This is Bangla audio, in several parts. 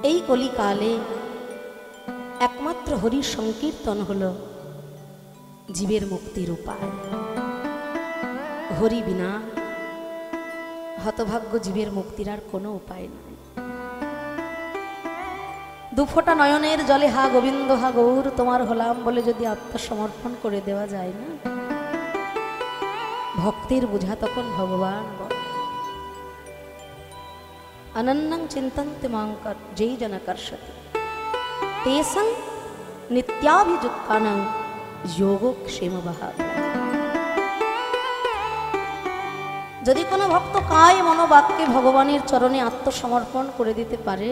এই কলিকালে একমাত্র হরি সংকীর্তন হল জীবের মুক্তির উপায়। হরি বিনা হতভাগ্য জীবের মুক্তির আর কোনো উপায় নাই। দুফোঁটা নয়নের জলে হা গোবিন্দ হা গৌর তোমার হলাম বলে যদি আত্মসমর্পণ করে দেওয়া যায় না, ভক্তের বোঝা তখন ভগবান বলে। অনন্যং চিন্তন্তে মাঙ্কর যেই জন কর্ষতি তেসং নিত্যাভিযুক্তানাং যোগক্ষেম বহাব। যদি কোনো ভক্ত কায় মনোবাক্যে ভগবানের চরণে আত্মসমর্পণ করে দিতে পারে,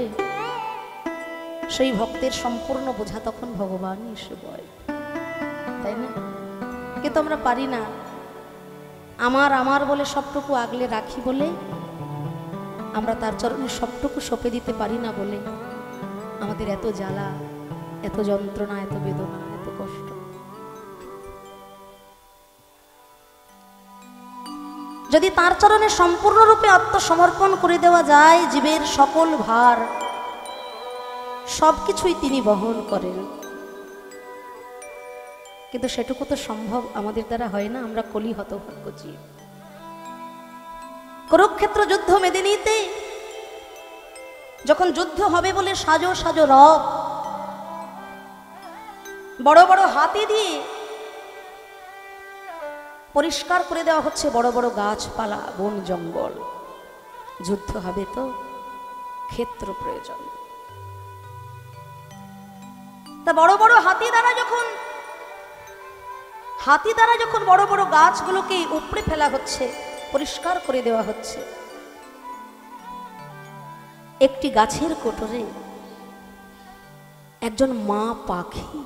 সেই ভক্তের সম্পূর্ণ বোঝা তখন ভগবান এসে বয়, তাই না? কিন্তু আমরা পারি না। আমার আমার বলে সবটুকু আগলে রাখি বলে, আমরা তার চরণে সবটুকু সঁপে দিতে পারি না বলে আমাদের এত জ্বালা, এত যন্ত্রণা, এত বেদনা, এত কষ্ট। যদি তার চরণে সম্পূর্ণরূপে আত্মসমর্পণ করে দেওয়া যায়, জীবের সকল ভার সবকিছুই তিনি বহন করেন। কিন্তু সেটুকু তো সম্ভব আমাদের দ্বারা হয় না। আমরা কলি হতভাগ্য জীব। কুরুক্ষেত্র যুদ্ধ মেদিনীতে যখন যুদ্ধ হবে বলে সাজো সাজো রব, বড় বড় হাতি দিয়ে পরিষ্কার করে দেওয়া হচ্ছে বড় বড় গাছপালা, বন জঙ্গল। যুদ্ধ হবে তো ক্ষেত্র প্রয়োজন। তা বড় বড় হাতি দ্বারা যখন বড় বড় গাছগুলোকে উপড়ে ফেলা হচ্ছে, পরিষ্কার করে দেওয়া হচ্ছে, একটি গাছের কোটরে একজন মা পাখি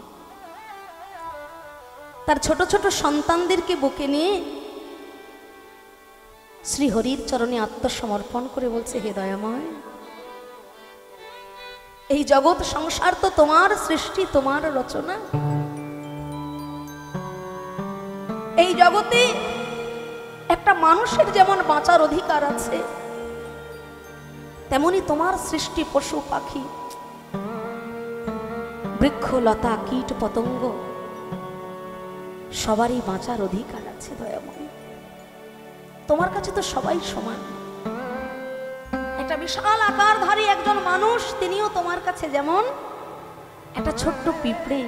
তার ছোট ছোট সন্তানদেরকে বুকে নিয়ে শ্রী হরির চরণে আত্মসমর্পণ করে বলছে, হে দয়াময়, এই জগৎ সংসার তো তোমার সৃষ্টি, তোমার রচনা। এই জগতে একটা মানুষের যেমন বাঁচার অধিকার আছে, তেমনি তোমার সৃষ্টি পশু পাখি, বৃক্ষ লতা কীট পতঙ্গ সবারই বাঁচার অধিকার আছে। দয়াময়, তোমার কাছে তো সবাই সমান। একটা বিশাল আকারধারী একজন মানুষ, তিনিও তোমার কাছে যেমন একটা ছোট্ট পিঁপড়ে,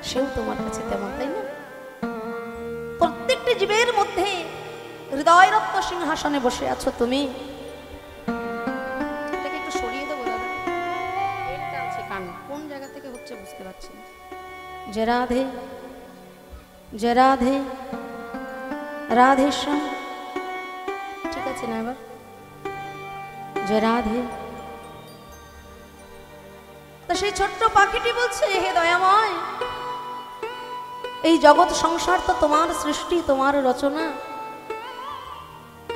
সেও তোমার কাছে তেমন, তাই না? প্রত্যেকটি জীবের মধ্যে হৃদয় রত্ন সিংহাসনে বসে আছো তুমি। এটাকে একটু সরিয়ে দেবো দাদা, এটা আছে কান কোন জায়গা থেকে হচ্ছে বুঝতে পারছি না। জয় রাধে জয় রাধে রাধে শ্যাম, ঠিক আছে না? এবার জয় রাধে। তো সেই ছোট্ট পাখিটি বলছে, হে দয়াময়, এই জগৎ সংসার তো তোমার সৃষ্টি, তোমার রচনা।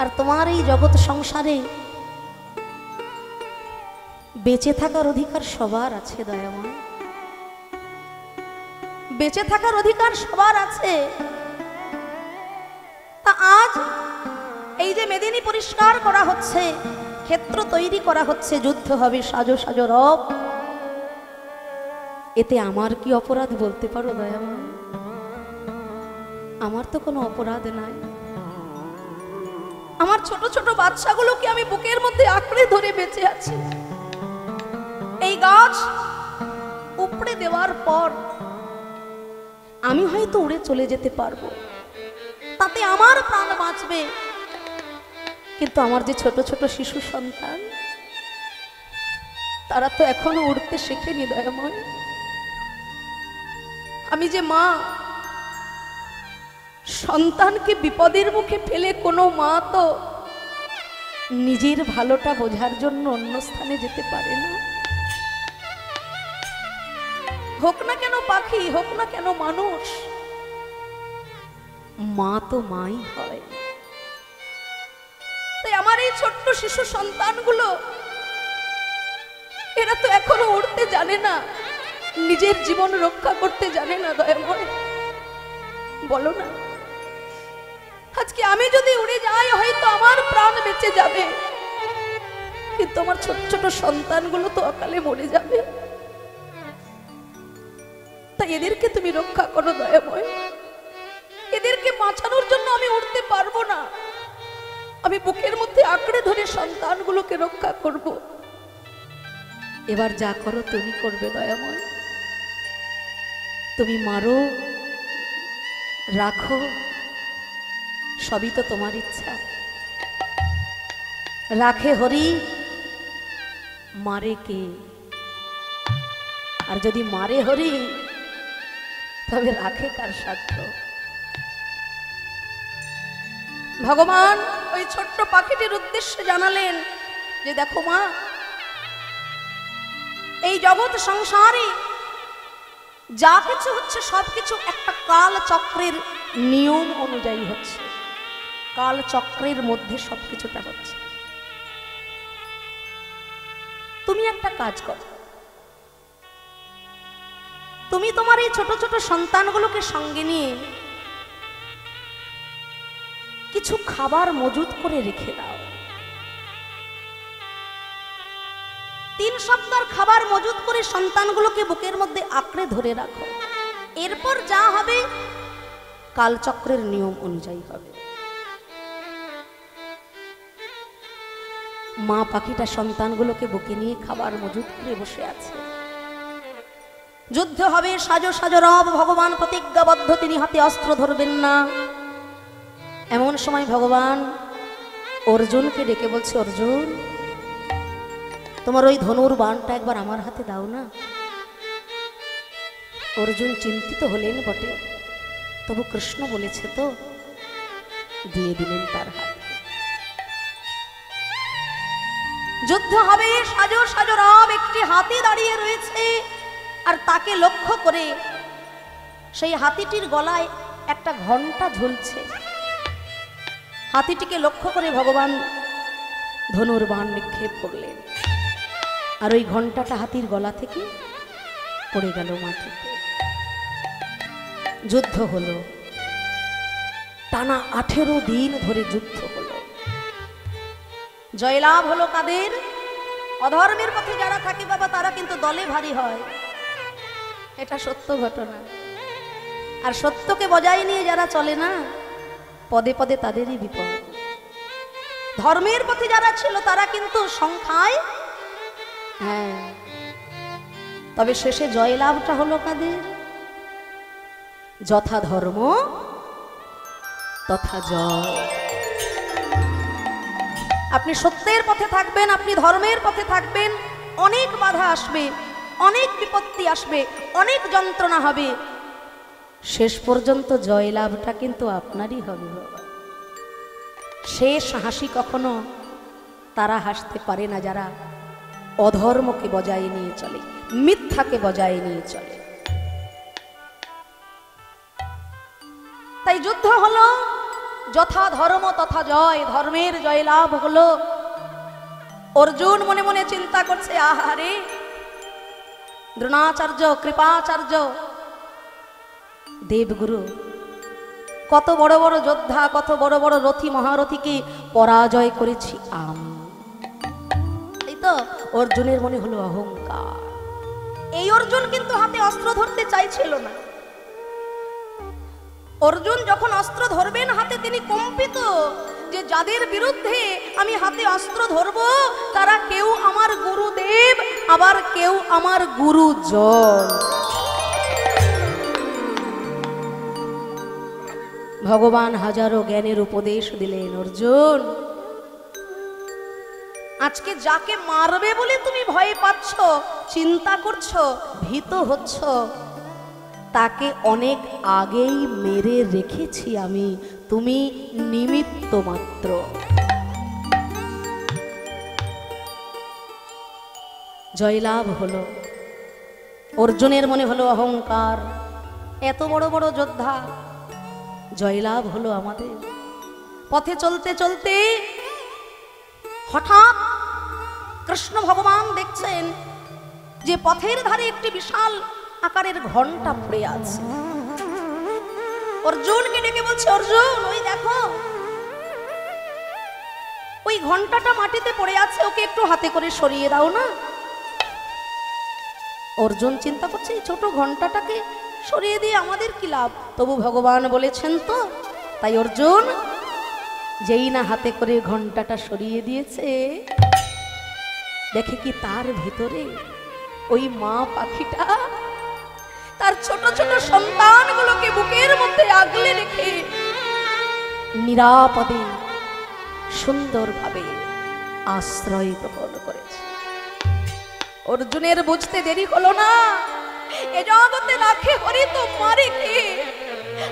আর তোমার এই জগৎ সংসারে বেঁচে থাকার অধিকার সবার আছে। দয়াময়, বেঁচে থাকার অধিকার সবার আছে। তা আজ এই যে মেদিনী পরিষ্কার করা হচ্ছে, ক্ষেত্র তৈরি করা হচ্ছে, যুদ্ধ হবে সাজো সাজো রব, এতে আমার কি অপরাধ বলতে পারো দয়াময়? আমার তো কোনো অপরাধ নাই। আমার ছোট ছোট বাচ্চাগুলোকে আমি বুকের মধ্যে আঁকড়ে ধরে বেঁচে আছি। এই গাছ উপড়ে দেওয়ার পর আমি হয়তো উড়ে চলে যেতে পারবো, তাতে আমার প্রাণ বাঁচবে। কিন্তু আমার যে ছোট ছোট শিশু সন্তান, তারা তো এখনো উড়তে শেখেনি। দয়াময়, আমি যে মা, সন্তানকে বিপদের মুখে ফেলে কোনো মা তো নিজের ভালোটা বোঝার জন্য অন্য স্থানে যেতে পারে না। হোক না কেন পাখি, হোক না কেন মানুষ, মা তো মাই হয়। তাই আমার এই ছোট্ট শিশু সন্তানগুলো, এরা তো এখনো উড়তে জানে না, নিজের জীবন রক্ষা করতে জানে না। দয়াময়, বলো না, আজকে আমি যদি উড়ে যাই হয়তো আমার প্রাণ বেঁচে যাবে, কিন্তু আমার ছোট ছোট সন্তানগুলো তো অকালে মরে যাবে, তাই এদেরকে তুমি রক্ষা করো দয়াময়। এদেরকে বাঁচানোর জন্য আমি উঠতে পারবো না, আমি বুকের মধ্যে আঁকড়ে ধরে সন্তানগুলোকে রক্ষা করব। এবার যা করো তুমি করবে দয়াময়। তুমি মারো রাখো সবই তো তোমার ইচ্ছা। রাখে হরি, মারে কে? আর যদি মারে হরি তবে রাখে কার সাধ্য? ভগবান ওই ছোট্ট পাখিটির উদ্দেশ্যে জানালেন যে দেখো মা, এই জগৎ সংসারে যা কিছু হচ্ছে সবকিছু একটা কাল চক্রের নিয়ম অনুযায়ী হচ্ছে, কাল চক্রের মধ্যে সবকিছুটা হচ্ছে। তুমি একটা কাজ করো, তুমি তোমার এই ছোট ছোট সন্তানগুলোকে সঙ্গে নিয়ে কিছু খাবার মজুত করে রেখে দাও। 3 সপ্তাহ খাবার মজুত করে সন্তানগুলোকে বুকের মধ্যে আঁকড়ে ধরে রাখো। এরপর যা হবে কালচক্রের নিয়ম অনুযায়ী হবে। মা পাখিটা সন্তানগুলোকে বুকে নিয়ে খাবার মজুত করে বসে আছে। যুদ্ধ হবে, সাজো সাজো রব, ভগবান প্রতিজ্ঞাবদ্ধ, তিনি হাতে অস্ত্র ধরবেন না। এমন সময় ভগবান অর্জুনকে ডেকে বলছে, অর্জুন তোমার ওই ধনুর বাণটা একবার আমার হাতে দাও না। অর্জুন চিন্তিত হলেন বটে, তবু কৃষ্ণ বলেছে তো, দিয়ে দিলেন তার হাতে। যুদ্ধ হবে, সাজো সাজো রব, একটি হাতি দাঁড়িয়ে রয়েছে আর তাকে লক্ষ্য করে সেই হাতিটির গলায় একটা ঘণ্টা ঝুলছে। হাতিটিকে লক্ষ্য করে ভগবান ধনুর বাণ নিক্ষেপ করলেন আর ওই ঘণ্টাটা হাতির গলা থেকে পড়ে গেল মাটিতে। যুদ্ধ হলো, টানা 18 দিন ধরে যুদ্ধ হলো। জয়লাভ হলো কাদের? অধর্মের পথে যারা থাকে বাবা, তারা কিন্তু দলে ভারী হয়, এটা সত্য ঘটনা। আর সত্যকে বজায় নিয়ে যারা চলে না, পদে পদে তাদেরই বিপদ। ধর্মের পথে যারা ছিল তারা কিন্তু সংখ্যায়, হ্যাঁ, তবে শেষে জয়লাভটা হলো কাদের? যথা ধর্ম তথা জয়। আপনি সত্যের পথে থাকবেন, আপনি ধর্মের পথে থাকবেন, অনেক বাধা আসবে, অনেক বিপত্তি আসবে, অনেক যন্ত্রণা হবে, শেষ পর্যন্ত জয়লাভটা কিন্তু আপনারই হবে। শেষ হাসি কখনো তারা হাসতে পারে না যারা অধর্মকে বজায় নিয়ে চলে, মিথ্যাকে বজায় নিয়ে চলে। তাই যুদ্ধ হলো, যথা ধর্ম তথা জয়, ধর্মের জয়লাভ হলো। অর্জুন মনে মনে চিন্তা করছে, আহারে দ্রোণাচার্য, কৃপাচার্য, দেবগুরু, কত বড় বড় যোদ্ধা, কত বড় বড় রথী মহারথীকে পরাজয় করেছি আমি। এই তো অর্জুনের মনে হলো অহংকার। এই অর্জুন কিন্তু হাতে অস্ত্র ধরতে চাইছিল না। অর্জুন যখন অস্ত্র ধরবেন হাতে, তিনি কম্পিত যে যাদের বিরুদ্ধে আমি হাতে অস্ত্র ধরব তারা কেউ আমার গুরুদেব, আবার কেউ আমার গুরুজন। ভগবান হাজারো জ্ঞানের উপদেশ দিলেন, অর্জুন আজকে যাকে মারবে বলে তুমি ভয় পাচ্ছ, চিন্তা করছো, ভীত হচ্ছ, তাকে অনেক আগেই মেরে রেখেছি আমি, তুমি নিমিত্ত মাত্র। জয়লাভ হলো। অর্জুনের মনে হলো অহংকার, এত বড় বড় যোদ্ধা, জয়লাভ হলো আমাদের। পথে চলতে চলতে হঠাৎ কৃষ্ণ ভগবান দেখছেন যে পথের ধারে একটি বিশাল আকারের ঘণ্টা পড়ে আছে। অর্জুনকে ডেকে বলছে, অর্জুন ওই দেখো, ওই ওই ঘন্টাটা মাটিতে পড়ে আছে, ওকে একটু হাতে করে সরিয়ে দাও না। অর্জুন চিন্তা করছে এই ছোট ঘন্টাটাকে সরিয়ে দিয়ে আমাদের কি লাভ, তবু ভগবান বলেছেন তো। তাই অর্জুন যেই না হাতে করে ঘন্টাটা সরিয়ে দিয়েছে, দেখে কি তার ভিতরে ওই মা পাখিটা তার ছোট ছোট সন্তানগুলোকে বুকের মধ্যে আগলে রেখে নিরাপদে সুন্দরভাবে আশ্রয় গ্রহণ করেছে। অর্জুনের বুঝতে দেরি হলো না, এ জগতে রাখে হরি তো মারে কে,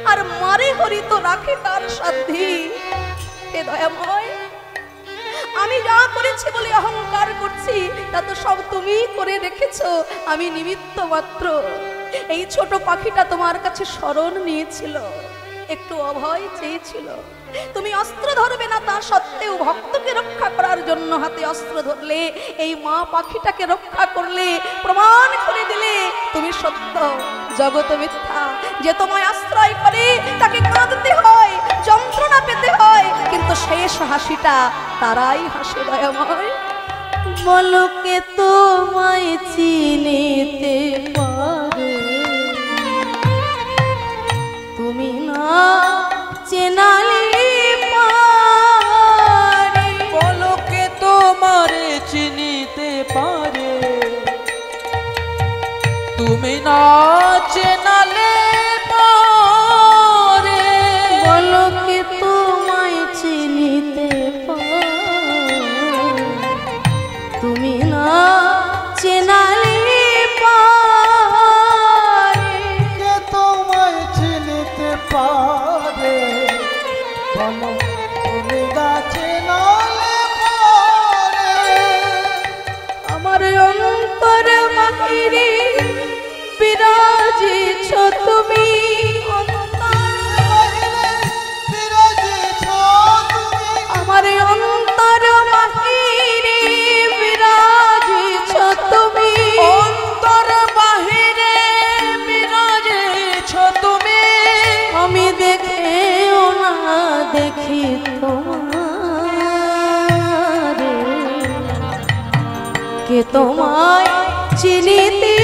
আর মারে হরি তো রাখে তার সাধ্যি। হে দয়াময়, আমি যা করেছি বলে অহংকার করছি, তা তো সব তুমি করে রেখেছো, আমি নিমিত্ত মাত্র। এই ছোট পাখিটা তোমার কাছে শরণ নিয়েছিল, একটু অভয় চেয়েছিল, তুমি অস্ত্র ধরবে না তা সত্ত্বেও ভক্তকে রক্ষা করার জন্য হাতে অস্ত্র ধরলে, এই মা পাখিটাকে রক্ষা করলে, প্রমাণ করে দিলে তুমি সত্য, জগৎ মিথ্যা। যে তোমায় আশ্রয় করে তাকে কাঁদতে হয়, যন্ত্রণা পেতে হয়, কিন্তু শেষ হাসিটা তারাই হাসে দয়াময়। বলকে তোমায় চিনিতে পারে, তুমি না চেনালে পারে। বলকে তোমারে চিনিতে পারে, তুমি না চেনালে পারে। বলকে তোমায় চিনিতে পারে, তুমি না চেনালে পারে। কে তোমায় চিনিতে পারে, বলো তুমি গাছে নালে পারে। আমার অন্তর বাহিরে বিরাজিছ তুমি, আমার অন্তর বাহিরে বিরাজিছ তুমি, অন্তর বাহিরে বিরাজেছ তুমি। আমি দেখেও না দেখি তোমারে, কে তোমায় চিনিতে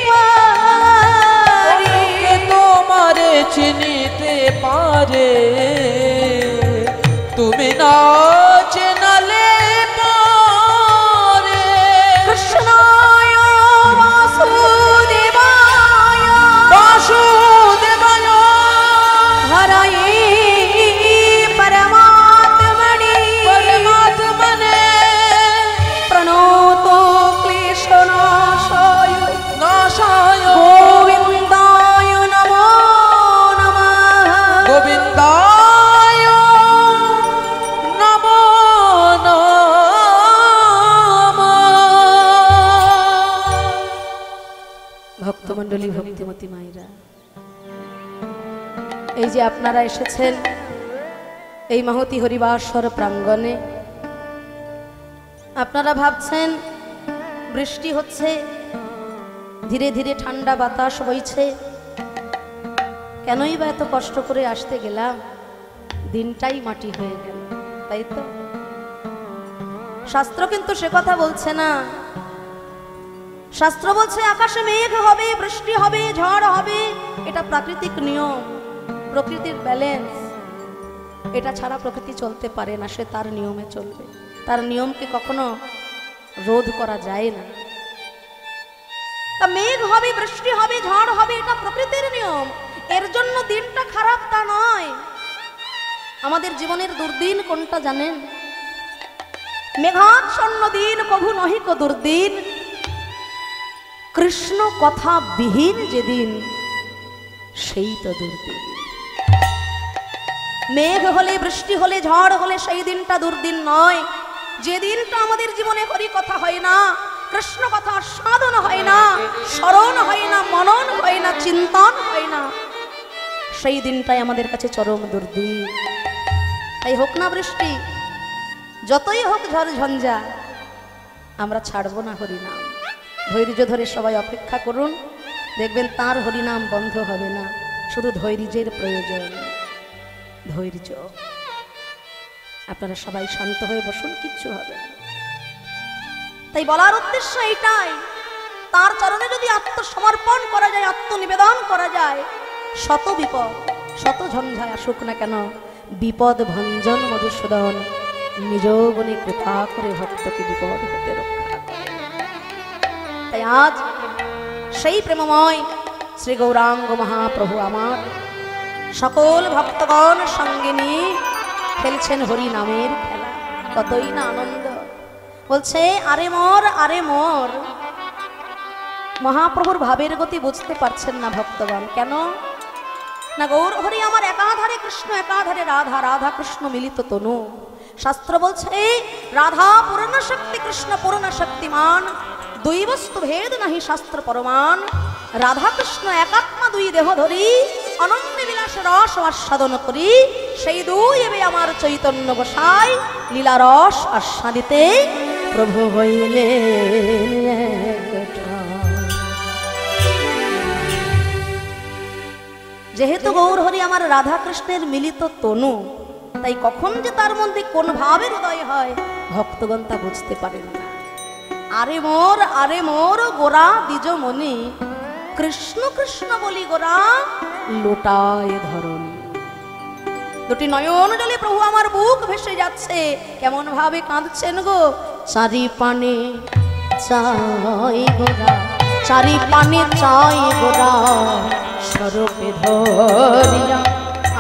পারে। কে তোমারে চিনিতে পারে, তুমি না চেনালে পারে। কৃষ্ণায় বাসুদেবায়, বাসুদেবায় হরয়ে পরমাত্মনে, পরমাত্মনে প্রণতো ক্লেশনাশায় নাশায় গোবিন্দায় নমো নমঃ। গোবিন্দায় নমো নমঃ। ভক্তমণ্ডলী, ভক্তিমতী মায়েরা, এই যে আপনারা এসেছেন এই মহতি হরিবাসর প্রাঙ্গণে, আপনারা ভাবছেন বৃষ্টি হচ্ছে, ধীরে ধীরে ঠান্ডা বাতাস বইছে, কেনই বা এত কষ্ট করে আসতে গেলাম, দিনটাই মাটি হয়ে গেল, তাই তো? শাস্ত্র কিন্তু সে কথা বলছে না। শাস্ত্র বলছে আকাশে মেঘ হবে, বৃষ্টি হবে, ঝড় হবে, এটা প্রাকৃতিক নিয়ম, প্রকৃতির ব্যালেন্স। এটা ছাড়া প্রকৃতি চলতে পারে না, সে তার নিয়মে চলবে, তার নিয়মকে কখনো রোধ করা যায় না। তা মেঘ হবে, বৃষ্টি হবে, ঝড় হবে, এটা প্রকৃতির নিয়ম। এর জন্য দিনটা খারাপ তা নয়। আমাদের জীবনের দুর্দিন কোনটা জানেন? মেঘাচ্ছন্ন দিন কভু নহিক দুর্দিন, কৃষ্ণ কথা বিহীন যেদিন সেই তো দুর্দিন। মেঘ হলে, বৃষ্টি হলে, ঝড় হলে সেই দিনটা দুর্দিন নয়। যে দিনটা আমাদের জীবনে হরি কথা হয় না, কৃষ্ণ কথা সাধন হয় না, স্মরণ হয় না, মনন হয় না, চিন্তন হয় না, সেই দিনটাই আমাদের কাছে চরম দুর্দিন। তাই হোক না বৃষ্টি, যতই হোক ঝড় ঝঞ্ঝা, আমরা ছাড়বো না হরিনাম। ধৈর্য ধরে সবাই অপেক্ষা করুন, দেখবেন তার হরিনাম বন্ধ হবে না। শুধু ধৈর্যের প্রয়োজন, ধৈর্য। আপনারা সবাই শান্ত হয়ে বসুন, কিচ্ছু হবে না। তাই বলার উদ্দেশ্য এটাই, তার চরণে যদি আত্মসমর্পণ করা যায়, আত্মনিবেদন করা যায়, শত বিপদ শত ঝঞ্ঝায় আসুক না কেন, বিপদ ভঞ্জন মধুসূদন নিজ গুণে কৃপা করে ভক্তকে বিপদ হতে রক্ষা করে। তাই আজ সেই প্রেমময় শ্রী গৌরাঙ্গ মহাপ্রভু আমার সকল ভক্তগণ সঙ্গে নিয়ে খেলছেন হরি নামের খেলা। কতই না আনন্দ। বলছে আরে মোর, আরে মোর। মহাপ্রভুর ভাবের গতি বুঝতে পারছেন না ভক্তগণ। কেন না, গৌর হরি আমার একাধারে কৃষ্ণ, একাধারে রাধা, রাধা কৃষ্ণ মিলিত তনু। শাস্ত্র বলছে রাধা পূর্ণ শক্তি, কৃষ্ণ পূর্ণ শক্তিমান, দুই বস্তু ভেদ নাহি শাস্ত্র পরমান। রাধা কৃষ্ণ একাত্মা দুই দেহ ধরি, অনন্য বিলাস রস আস্বাদন করি। সেই দুই এবে আমার চৈতন্য গোসাই, লীলা রস আস্বাদিতে প্রভু হইলে। যেহেতু গৌর হরি আমার রাধা কৃষ্ণের মিলিত তনু, তাই কখন যে তার মধ্যে কোন ভাবের উদয় হয় ভক্তগণ তা বুঝতে পারেন না। আরে মোর, আরে মোর গোরা দ্বিজমণি, কৃষ্ণ কৃষ্ণ বলি গোরা লোটায় ধরন। দুটি নয়ন জলে প্রভু আমার বুক ভেসে যাচ্ছে। কেমন ভাবে কাঁদছেন গো। চারি পানে চাই গোরা, চারি পানে চাই গোরা, স্বরূপে ধরিয়া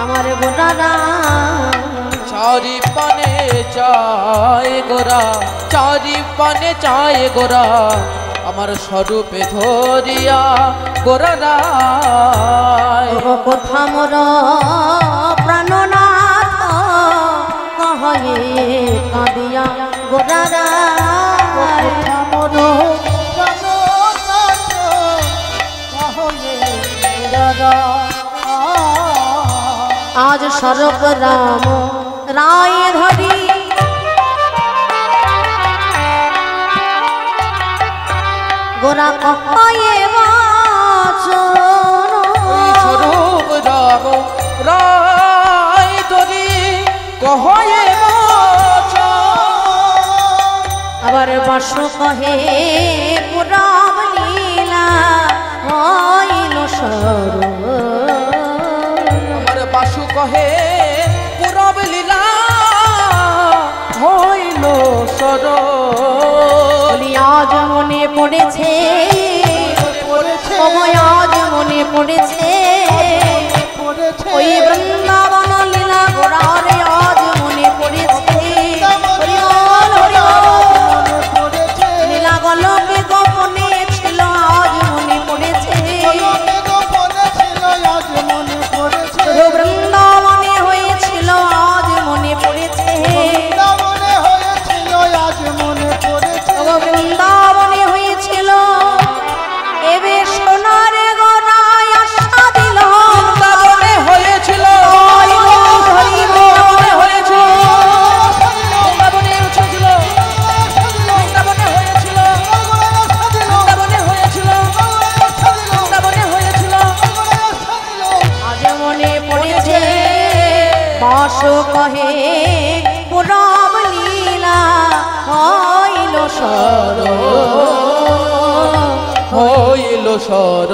আমার গোরারা। চারি পানে চায় গোরা, চারি পানে চায় গোরা, আমার স্বরূপে ধরিয়া গোরারা। কথা মোর প্রাণনাথ, কহে কাঁদিয়া গোরারা। আজ স্বরূপ রাম রায় ধরি, গোরা কহে স্বরূপ রাম রায় ধরি কহে। আবার বাস কহে পুরাম লীলা হইল স্বরূপ। আমার বাসু কহে পুরব লীলা হইল সর। আজ মনে পড়েছে, আজ মনে পড়েছে ওই বৃন্দাবন লীলা গোরার, আজ মনে পড়েছে। লীলা গলকে গোপনে ছিল, আজ মনে পড়েছে। বৃন্দাবনে হয়েছিল, আজ মনে পড়েছে। বৃন্দাবনে হয়েছিল, এবে সোনার গোরায় আশা দিল। বৃন্দাবনে হয়েছিল, বৃন্দাবনে হয়েছিল, বৃন্দাবনে উঠেছিল, বৃন্দাবনে হয়েছিল, বৃন্দাবনে হয়েছিল, বৃন্দাবনে হয়েছিল। আজ মনে পড়েছে বাস কহে পুরাম লীলা হইল সর, হইল সর।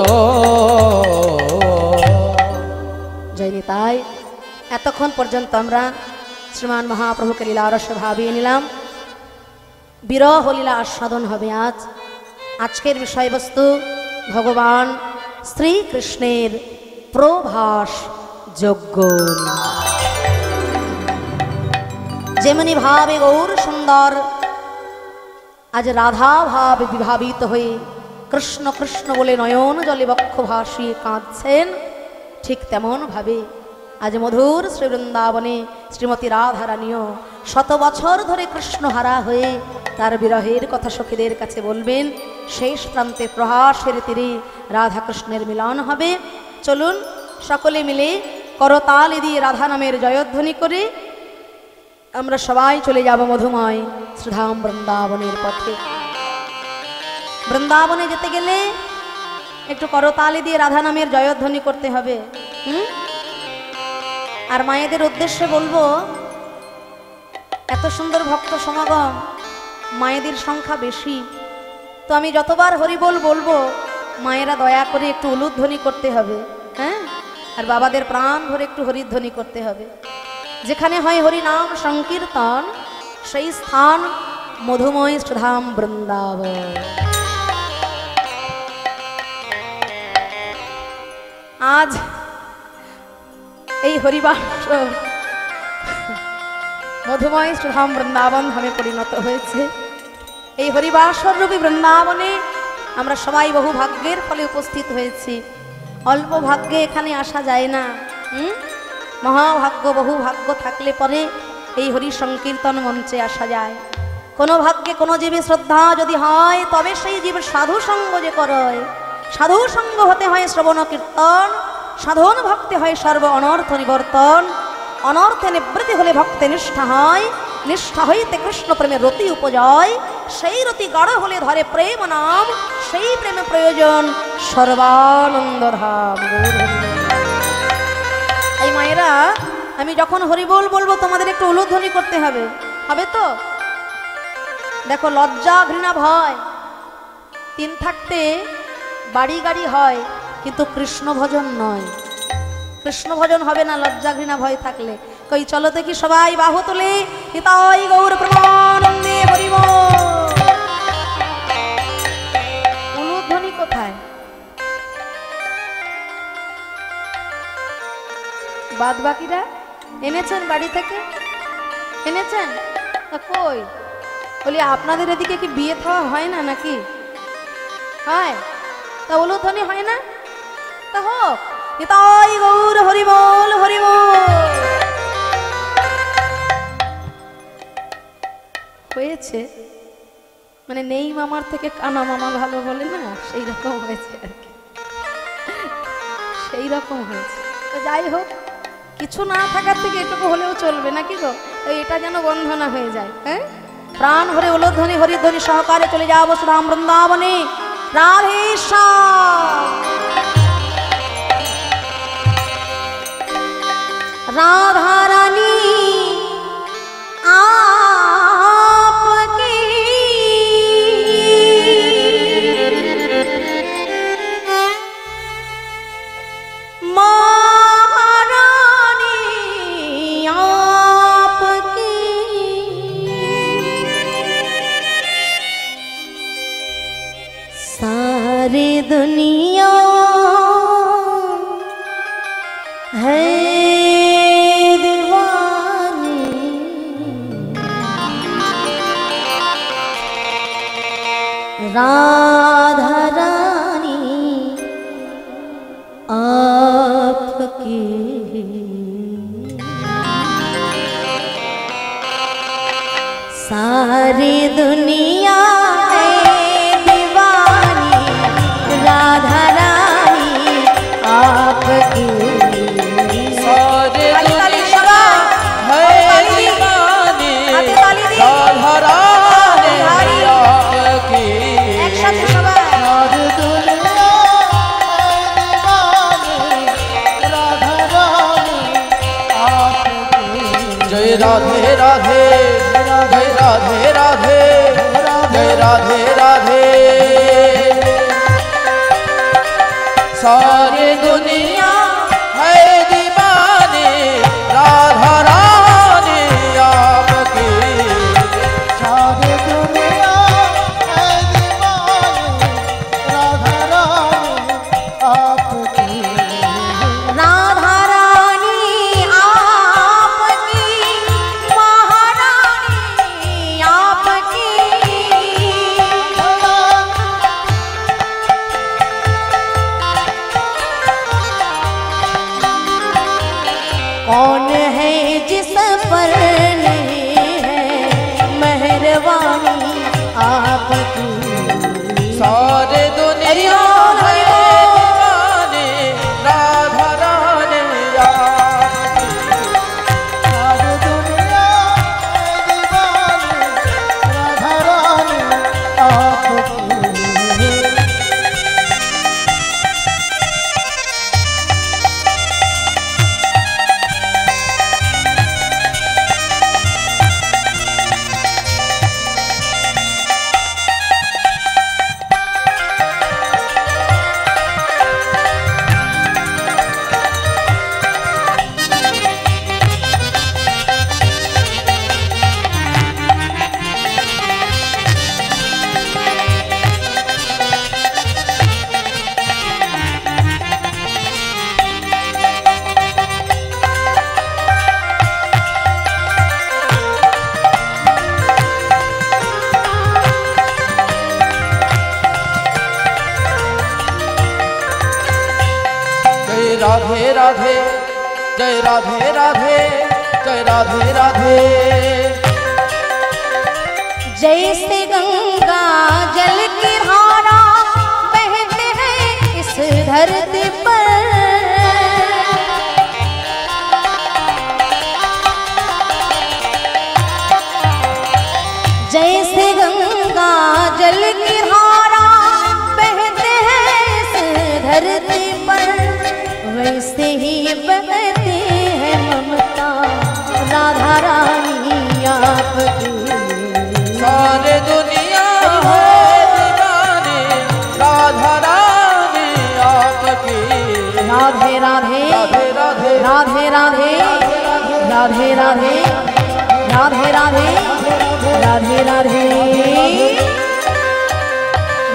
জয়নি। তাই এতক্ষণ পর্যন্ত আমরা শ্রীমান মহাপ্রভুকে লীলা রসে ভাবিয়ে নিলাম। বিরহ লীলা আস্বাদন হবে আজ। আজকের বিষয়বস্তু ভগবান শ্রীকৃষ্ণের প্রভাস যজ্ঞ। যেমনি ভাবে গৌর সুন্দর আজ রাধা ভাবে বিভাবিত হয়ে কৃষ্ণ কৃষ্ণ বলে নয়ন জলে বক্ষ ভাসিয়ে কাঁদছেন, ঠিক তেমন ভাবে আজ মধুর শ্রী বৃন্দাবনে শ্রীমতী রাধারানীও শত বছর ধরে কৃষ্ণহারা হয়ে তার বিরহের কথা সখীদের কাছে বলবেন। শেষ প্রান্তে প্রহাসের তীরে রাধাকৃষ্ণের মিলন হবে। চলুন সকলে মিলে করতালি দিয়ে রাধা নামের জয়ধ্বনি করে আমরা সবাই চলে যাব মধুময় শ্রীধাম বৃন্দাবনের পথে। বৃন্দাবনে যেতে গেলে একটু করতালি দিয়ে রাধা নামের জয়ধ্বনি করতে হবে। আর মায়েদের উদ্দেশ্যে বলবো, এত সুন্দর ভক্ত সমাগম, মায়েদের সংখ্যা বেশি, তো আমি যতবার হরিবোল বলবো মায়েরা দয়া করে একটু উলুধ্বনি করতে হবে, হ্যাঁ, আর বাবাদের প্রাণ ভরে একটু হরিধ্বনি করতে হবে। যেখানে হয় হরিনাম সংকীর্তন সেই স্থান মধুময় সুধাম বৃন্দাবন। আজ এই হরিবাস মধুময় সুধাম বৃন্দাবন ধামে পরিণত হয়েছে। এই হরিবাসর রূপী বৃন্দাবনে আমরা সবাই বহু ভাগ্যের ফলে উপস্থিত হয়েছি। অল্প ভাগ্যে এখানে আসা যায় না, মহাভাগ্য বহু ভাগ্য থাকলে পরে এই হরি সংকীর্তন মঞ্চে আসা যায়। কোনো ভাগ্যে কোনো জীবে শ্রদ্ধা যদি হয় তবে সেই জীবের সাধু সঙ্গ যে করয়, সাধু সঙ্গ হতে হয় শ্রবণ কীর্তন, সাধন ভক্তি হয় সর্ব অনর্থ নিবর্তন, অনর্থে নিবৃত্তি হলে ভক্তে নিষ্ঠা হয়, নিষ্ঠা হইতে কৃষ্ণ প্রেমের রতি উপজয়, সেই রতি গাঢ় হলে ধরে প্রেম নাম, সেই প্রেমে প্রয়োজন সর্বানন্দ ধাম। এই মায়েরা, আমি যখন হরিবোল বলবো তোমাদের একটু উলুধ্বনি করতে হবে, হবে তো? দেখো, লজ্জা ঘৃণা ভয় তিন থাকতে বাড়ি গাড়ি হয়, কিন্তু কৃষ্ণ ভজন নয়। কৃষ্ণ ভজন হবে না লজ্জা ঘৃণা ভয় থাকলে। কই চলো দেখি সবাই বাহু তুলে হিতাই গৌর প্রেমানন্দে হরি বল। উলুধ্বনি কোথায়? বাদ বাকিরা এনেছেন বাড়ি থেকে? এনেছেন? কই বলি আপনাদের এদিকে কি বিয়ে থাওয়া হয় না নাকি? হয়? তা উলুধ্বনি হয় না? তা হোক, নিতাই গৌর হরি বল হরি বল। হয়েছে মানে নেই মামার থেকে কানা মামা ভালো বলে না, সেই রকম হয়েছে আর কি, সেই রকম হয়েছে। তো যাই হোক, কিছু না থাকার থেকে এটুকু হলেও চলবে নাকি গো? এটা যেন বন্ধনা হয়ে যায়। হ্যাঁ, প্রাণ ভরে উলুধ্বনি হরিধ্বনি সহকারে চলে যাবো সুধাম বৃন্দাবনে। রাধে শ্যাম। राधा रानी आपकी महारानी आपकी सारी दुनिया है राधा रानी आपकी सारी दुनिया है दीवानी, राधा रानी आपकी सारी दुनिया है दीवानी, राधा रानी आपकी। একসাথে সবাই सारी दुनिया है दीवानी, राधा रानी आपकी। जय राधे राधे, जय राधे राधे, जय राधे राधे। सारी दुनिया है दीवानी, राधा रानी आपकी। सारी दुनिया है दीवानी, राधा रानी आपकी। राधा रानी आपकी राधे राधे जय राधे राधे जय राधे राधे। जैसे गंगा जल की धारा बहते हैं इस धरती पर, जैसे गंगा जल की धारा बहते हैं इस धरती पर, वैसे ही बहती है ममता राधा रानी आपकी। सारे दुनिया है दीवानी राधा रानी आपकी। राधे राधे राधे राधे राधे राधे राधे राधे राधे राधे राधे राधे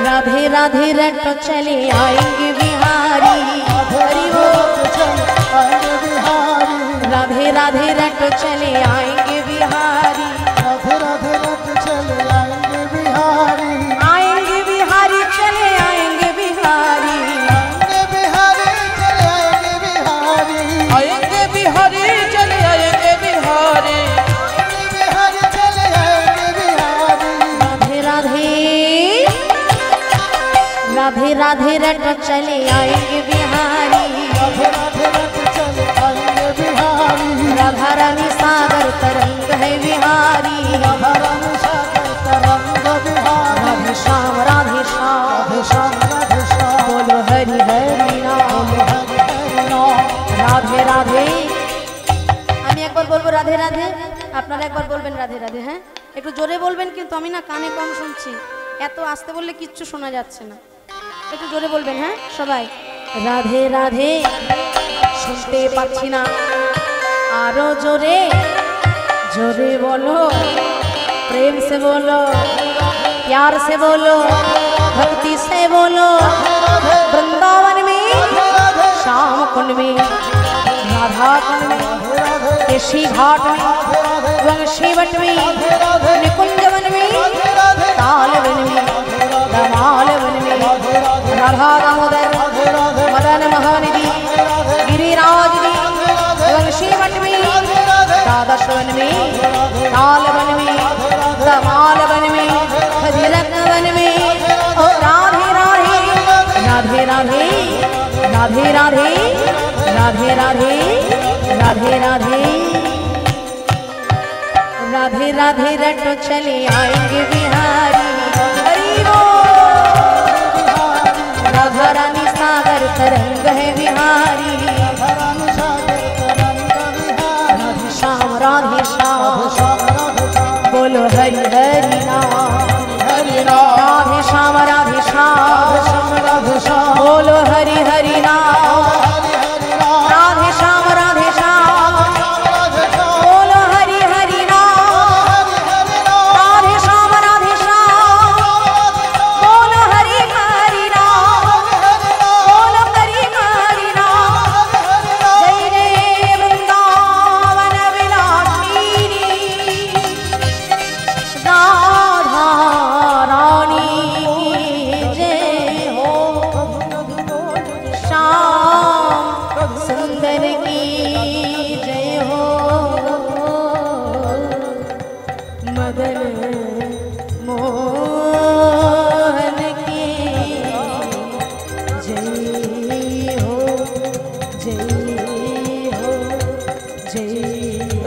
राधे राधे रटो चले आएंगे बिहारी, हरि बोल। राधे राधे रटो चले आएंगे बिहारी, राधे राधे रट चले आएंगे बिहारी। आएंगे बिहारी चले आएंगे बिहारी, आएंगे बिहारी चले आएंगे बिहारी। आएंगे बिहारी चले आएंगे बिहारी। आएंगे बिहारी चले आएंगे बिहारी। राधे राधे राधे राधे रटो चले आएंगे बिहारी। राधे राधे रट चले आएंगे बिहारी। राधा रानी सागर तरंग है बिहारी, राधा रानी सागर तरंग बिहारी। राधे श्याम राधे श्याम, राधे श्याम राधे श्याम। बोलो हरि हरि नाम, हरि हरि नाम। রাধে রাধে। আমি একবার বলবো রাধে রাধে, আপনারা একবার বলবেন রাধে রাধে। হ্যাঁ, একটু জোরে বলবেন, কিন্তু আমি না কানে কম শুনছি, এত আস্তে বললে কিচ্ছু শোনা যাচ্ছে না। একটু জোরে বলবেন। হ্যাঁ সবাই, রাধে রাধে। শুনতে পাচ্ছি না, আরো জোরে জোরে বলো, प्रेम से बोलो, प्यार से बोलो, भक्ति से बोलो। वृंदावन में, श्याम कुंड में, राधा कुंड में, केशी घाट में, वंशी वट में, निकुंज वन में, ताल वन में, दमाल वन में, राधा दामोदर मदन महानिधि गिरिराज में, वंशी वट में, द्वादश वन में, ताल वन में, दमाल वन में, खजरत्न वन में। ओ राधे राधे राधे राधे राधे राधे राधे राधे राधे राधे राधे राधे रटो चले आएंगे बिहारी, हरि बोल। राधा रानी सागर तरंग है बिहारी, राधा रानी सागर तरंग बिहारी। राधे श्याम राधे श्याम, राधे श्याम राधे श्याम। बोलो हरि हरि नाम, हरि नाम राधे श्याम राधे श्याम, राधे श्याम। बोलो हरि हरि नाम, हरि हरि नाम। राधे श्याम राधे श्याम, राधे श्याम। बोलो हरि हरि नाम, हरि हरि नाम। राधे श्याम राधे श्याम, बोलो हरि हरि नाम, बोलो हरि हरि नाम। जय जय वृंदावन विलासिनी राधा रानी जय हो। श्याम सुंदर की जय हो, मदन मोहन की जय हो, जय हो, जय।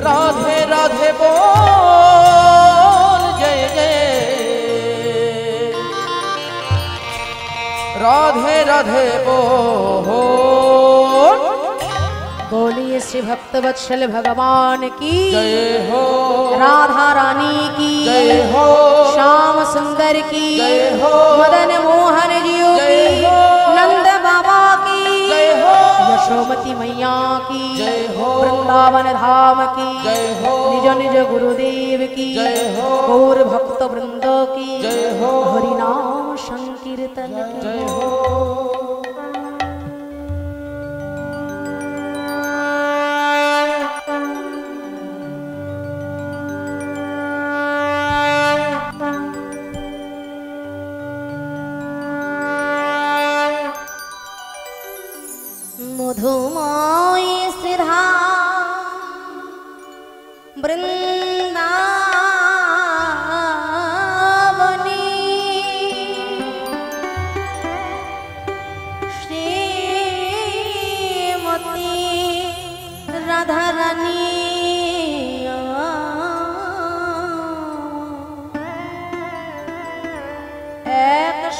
राधे राधे बोल जय जय। राधे राधे बोल। बोलिए श्री भक्त वत्सल भगवान की जय हो। राधा रानी की जय हो। श्याम सुंदर की जय हो। मदन मोहन जियो जय की, हो। नंद बाबा की जय हो। यशोमती मैया की, जय हो। वृंदावन धाम की जय हो। निज निज गुरुदेव की, जय हो। गौर भक्त वृंद की जय हो। हरि नाम संकीर्तन की जय हो। মধুময় শ্রীধাম বৃন্দাবনী শ্রীমতী রাধারানী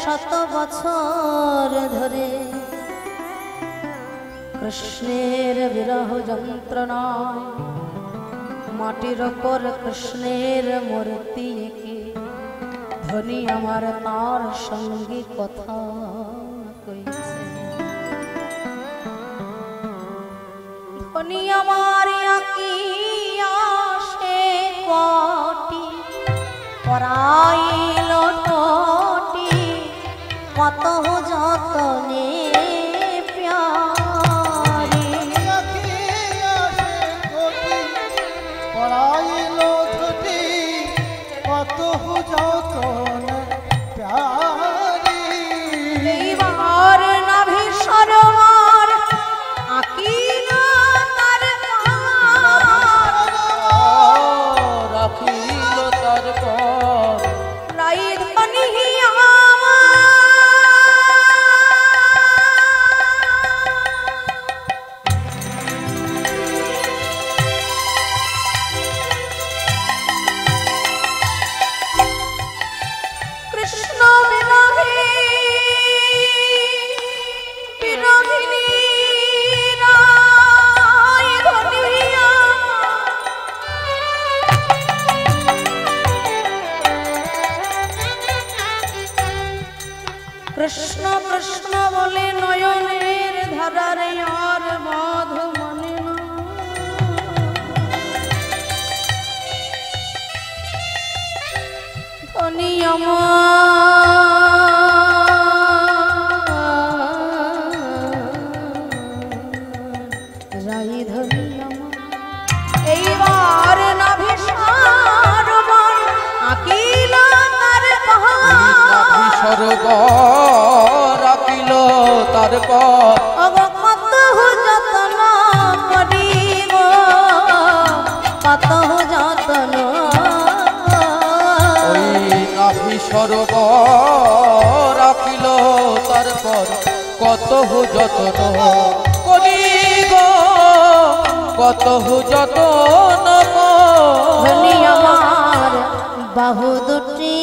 শত বছর ধরে কৃষ্ণের বিরহ যন্ত্রণায় মাটির ওপর কৃষ্ণের মূর্তি এঁকে ধনী আমার তার সঙ্গে কথা কইছে। ধনী আমার আঁকিয়া সে কটি পরাইল কত যতনে প্যারি পড়াইল ধুতি কত যতনে প্যারি এইবার নাভি সরোবর আঁকিল তার রাখিল তার পর রাই ধনী কৃষ্ণ কৃষ্ণ বলে নয়নের ধারারে আর বাঁধ মানে না। ধনী রাই ধনী এইবার নাভি সরোবর আঁকিল তার নাভি সরোবর আঁকিল তার পর কত যতন করিব কত যতন ওই নাভি সরোবর আঁকিল তার পর কত যতন করিব কত যতন ধনী আমার বাহু দুটি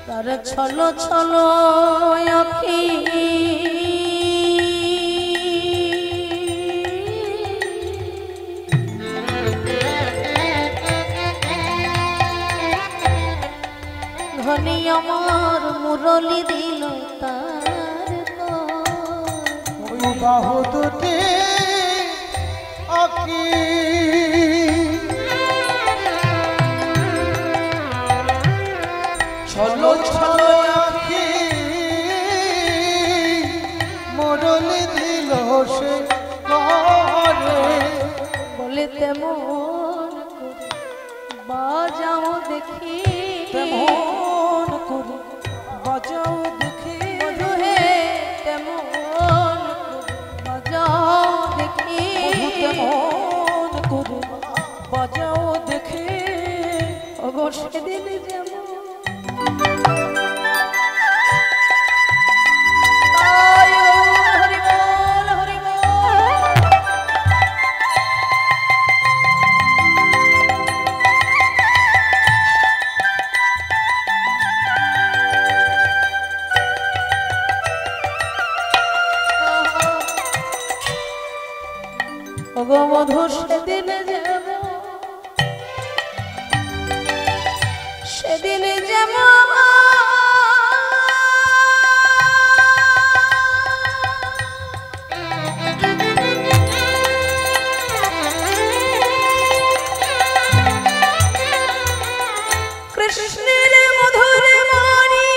তার ছলো ছলো আঁখি ধনী আমার মুরলি দিল তার ওই বাহু দুটি আঁকি ছলো ছলো আঁকি মুরলি দিল সে করে বলে তেমন বাজাও দেখি তেমন করে বাজাও দেখি মধু হে তেমন বাজাও দেখি তেমন করে বাজাও দেখি ওগো সেদিন যেমন হরি বল হরি বল ওগো মধু সেদিন যাব সেদিন যেমন কৃষ্ণের মধুর বাণী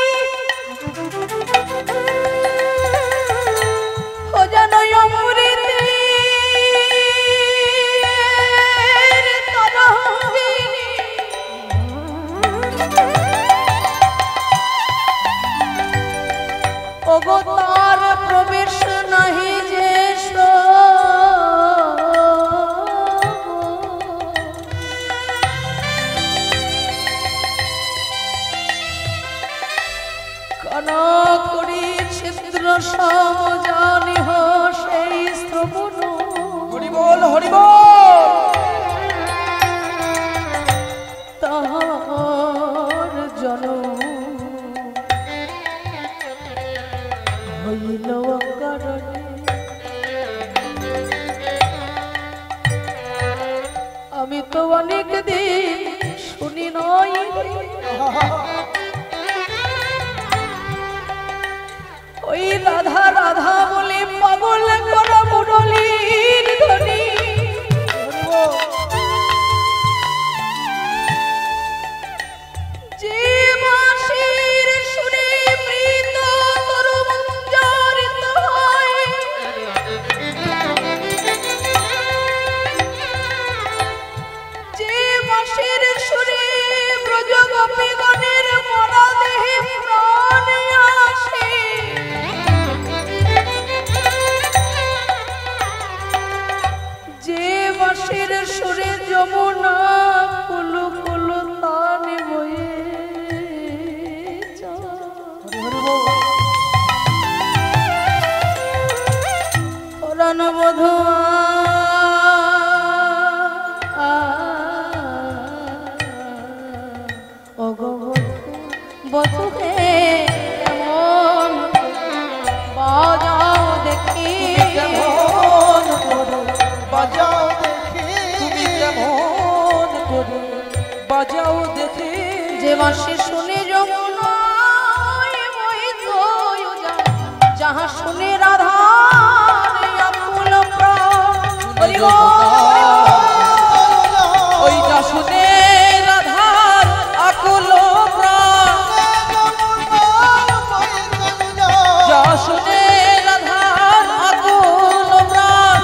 ও যেন অমৃতে হরি বল। তাহার জনম হইল অকারণে, আমি তো অনেক দিন শুনি নয় ওই রাধা রাধা বলে পাগল করা মুরলীর ধ্বনি। যে বাঁশির সুরে মৃত তরুমঞ্জরিত হয়, যে বাঁশির সুরে ব্রজগোপীগণের মরা দেহে প্রাণ আসে, যে বাঁশির সুরে যমুনা কুলু কুলু তানে বয়ে পুরাণ বধুয়া বধু হে কেমন বাজাও দেখি, কেমন করে বাজাও দেখি, তুমি কেমন করে বাজাও দেখি। যে বাঁশি শুনে যমুনায় মোহিত হইয়া, যাহা শুনে রাধার আকুল প্রাণ। হরি বল। ওই যা শুনে রাধার আকুল প্রাণ, যা শুনে রাধার আকুল প্রাণ,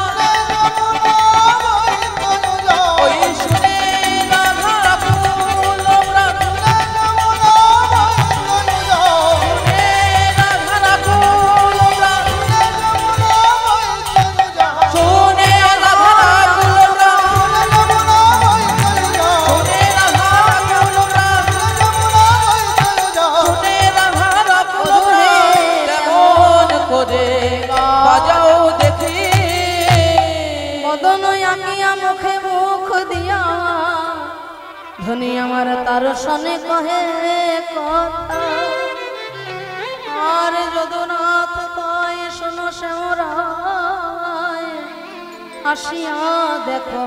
ওই শুনে রাধার আকুল প্রাণ, শুনে রাধার আকুল প্রাণ, শুনে রাধার আকুল প্রাণ, শুনে রাধার আকুল প্রাণ, শুনে রাধার আকুল প্রাণ, কেমন করে বাজাও দেখি। মদন আঁকিয়া মুখে মুখ দিয়া, ধনী আমার তার সনে কহে কথা। আর যদুনাথ কয় শোনো শ্যামরায়, আসিয়া দেখো